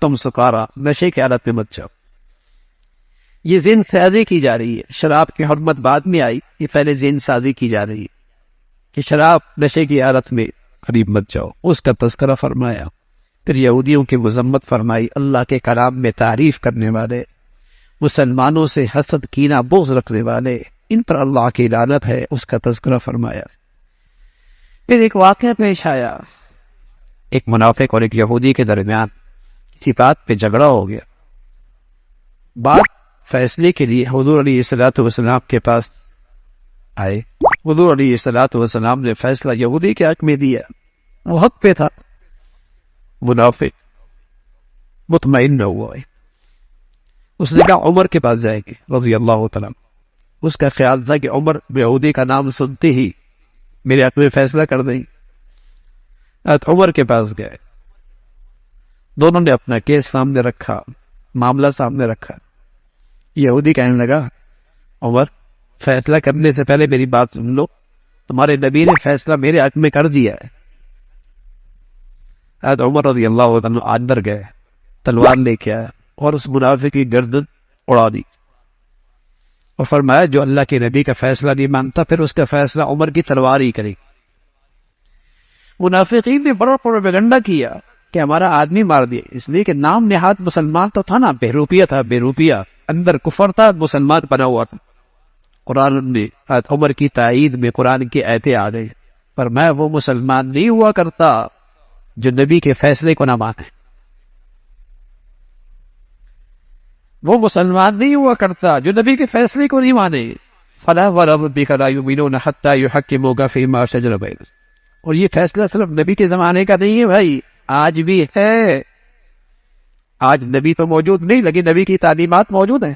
وانتم سکارا، نشے کی حالت میں مت جاؤ۔ یہ ذہن سازی کی جا رہی ہے، شراب کی حرمت بعد میں آئی، یہ پہلے ذہن سازی کی جا رہی ہے کہ شراب نشے کی حالت میں قریب مت جاؤ، اس کا تذکرہ فرمایا۔ پھر یہودیوں کی مذمت فرمائی، اللہ کے کلام میں تعریف کرنے والے، مسلمانوں سے حسد کینہ بغض رکھنے والے، ان پر اللہ کی لعنت ہے، اس کا تذکرہ فرمایا۔ پھر ایک واقعہ پیش آیا، ایک منافق اور ایک یہودی کے درمیان کسی بات پہ جھگڑا ہو گیا۔ بات فیصلے کے لیے حضور علیہ الصلوۃ والسلام کے پاس آئے۔ حضور علیہ الصلوۃ والسلام نے فیصلہ یہودی کے حق میں دیا، وہ حق پہ تھا۔ منافق مطمئن نہ ہوا، اس نے کہا عمر کے پاس جائیں گے رضی اللہ تعالیٰ۔ اس کا خیال تھا کہ عمر یہودی کا نام سنتے ہی میرے حق میں فیصلہ کر دیں۔ عمر کے پاس گئے، دونوں نے اپنا کیس سامنے رکھا، معاملہ سامنے رکھا۔ یہودی کہنے لگا عمر فیصلہ کرنے سے پہلے میری بات سن لو، تمہارے نبی نے فیصلہ میرے حق میں کر دیا ہے۔ عمر رضی اللہ عنہ اندر گئے، تلوار لے کے آیا اور اس منافق کی گردن اڑا دی اور فرمایا جو اللہ کے نبی کا فیصلہ نہیں مانتا پھر اس کا فیصلہ عمر کی تلوار ہی کرے۔ منافقین نے بڑا پروپیگنڈا کیا کہ ہمارا آدمی مار دیا، اس لیے کہ نام نہاد مسلمان تو تھا نا، بہروپیہ تھا، بہروپیہ اندر کفر تھا، مسلمان بنا ہوا تھا۔ قرآن نے عمر کی تائید میں قرآن کی آیتیں آ گئی، پر میں وہ مسلمان نہیں ہوا کرتا جو نبی کے فیصلے کو نہ مانے، وہ مسلمان نہیں ہوا کرتا جو نبی کے فیصلے کو نہیں مانے۔ فَلَا وَرَبِّكَ لَا يُؤْمِنُونَ حَتَّى يُحَكِّمُوكَ فِيمَا شَجَرَ بَيْنَهُمْ۔ اور یہ فیصلہ صرف نبی کے زمانے کا نہیں ہے بھائی، آج بھی ہے۔ آج نبی تو موجود نہیں لیکن نبی کی تعلیمات موجود ہیں،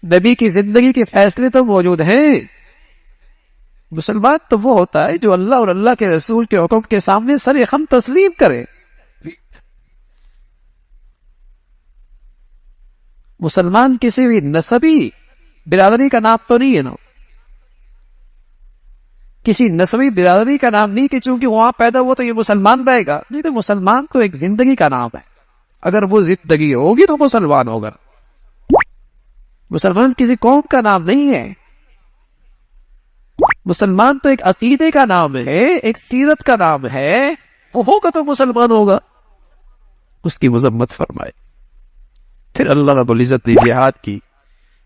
نبی کی زندگی کے فیصلے تو موجود ہیں۔ مسلمان تو وہ ہوتا ہے جو اللہ اور اللہ کے رسول کے حکم کے سامنے سر خم تسلیم کرے۔ مسلمان کسی بھی نسبی برادری کا نام تو نہیں ہے نا، کسی نسبی برادری کا نام نہیں کہ چونکہ وہاں پیدا ہوا تو یہ مسلمان رہے گا، نہیں تو مسلمان تو ایک زندگی کا نام ہے، اگر وہ زندگی ہوگی تو مسلمان ہوگا۔ مسلمان کسی قوم کا نام نہیں ہے، مسلمان تو ایک عقیدے کا نام ہے، ایک سیرت کا نام ہے، وہ ہوگا تو مسلمان ہوگا۔ اس کی مذمت فرمائے۔ پھر اللہ رب العزت نے جہاد کی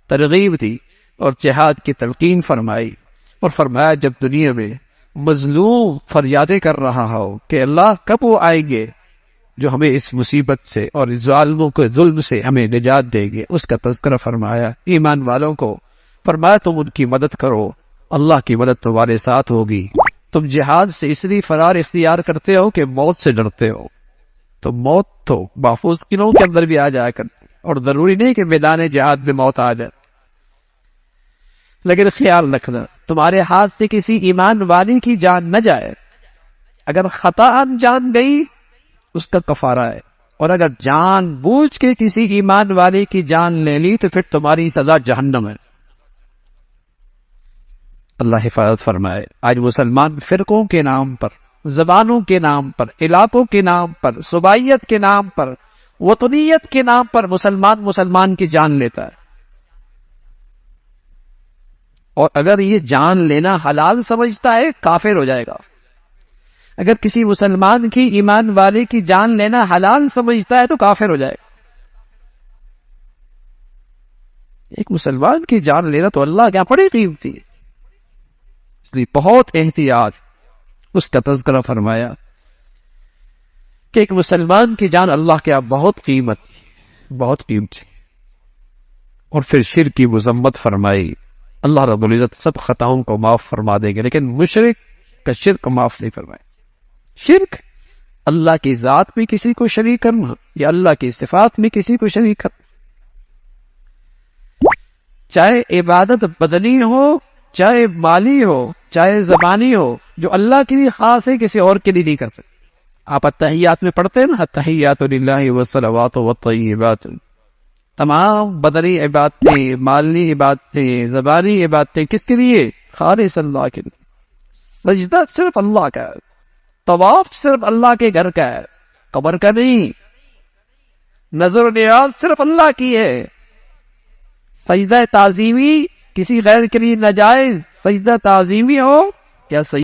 ترغیب دی اور جہاد کی تلقین فرمائی اور فرمایا جب دنیا میں مظلوم فریادیں کر رہا ہو کہ اللہ کب وہ آئیں گے جو ہمیں اس مصیبت سے اور اس ظالموں کے ظلم سے ہمیں نجات دیں گے، اس کا تذکرہ فرمایا۔ ایمان والوں کو فرمایا تم ان کی مدد کرو، اللہ کی مدد تمہارے ساتھ ہوگی۔ تم جہاد سے اس لیے فرار اختیار کرتے ہو کہ موت سے ڈرتے ہو، تو موت تو محفوظ قلعوں کے اندر بھی آ جایا کرتی، اور ضروری نہیں کہ میدان جہاد میں موت آ جائے، لیکن خیال رکھنا تمہارے ہاتھ سے کسی ایمان والی کی جان نہ جائے۔ اگر خطا جان گئی اس کا کفارہ ہے، اور اگر جان بوجھ کے کسی ایمان والے کی جان لے لی تو پھر تمہاری سزا جہنم ہے۔ اللہ حفاظت فرمائے۔ آج مسلمان فرقوں کے نام پر، زبانوں کے نام پر، علاقوں کے نام پر، صوبائیت کے نام پر، وطنیت کے نام پر مسلمان کی جان لیتا ہے، اور اگر یہ جان لینا حلال سمجھتا ہے کافر ہو جائے گا۔ اگر کسی مسلمان کی ایمان والے کی جان لینا حلال سمجھتا ہے تو کافر ہو جائے گا۔ ایک مسلمان کی جان لینا تو اللہ کیا بڑی قیمتی ہے، اس لیے بہت احتیاط اس کا تذکرہ فرمایا کہ ایک مسلمان کی جان اللہ کے یہاں بہت قیمتی۔ اور پھر شرک کی مذمت فرمائی۔ اللہ رب العزت سب خطاؤں کو معاف فرما دیں گے لیکن مشرک کا شرک معاف نہیں فرمائے۔ شرک اللہ کی ذات میں کسی کو شریک کرنا یا اللہ کی صفات میں کسی کو شریک کرنا، چاہے عبادت بدنی ہو، چاہے مالی ہو، چاہے زبانی ہو، جو اللہ کے لیے خاص ہے کسی اور کے لیے نہیں کر سکتے۔ آپ التحیات میں پڑھتے ہیں نا، التحیات للہ والصلوات والطیبات، تمام بدنی عبادتیں، مالی عبادتیں، زبانی عبادتیں کس کے لیے؟ خالص اللہ کے لیے۔ سجدہ صرف اللہ کا ہے، طواف صرف اللہ کے گھر کا ہے، قبر کا نہیں، نظر و نیاز صرف اللہ کی ہے. سجدہ تعظیمی کسی غیر کے لیے ناجائز، سجدہ تعظیمی ہو یا سجدہ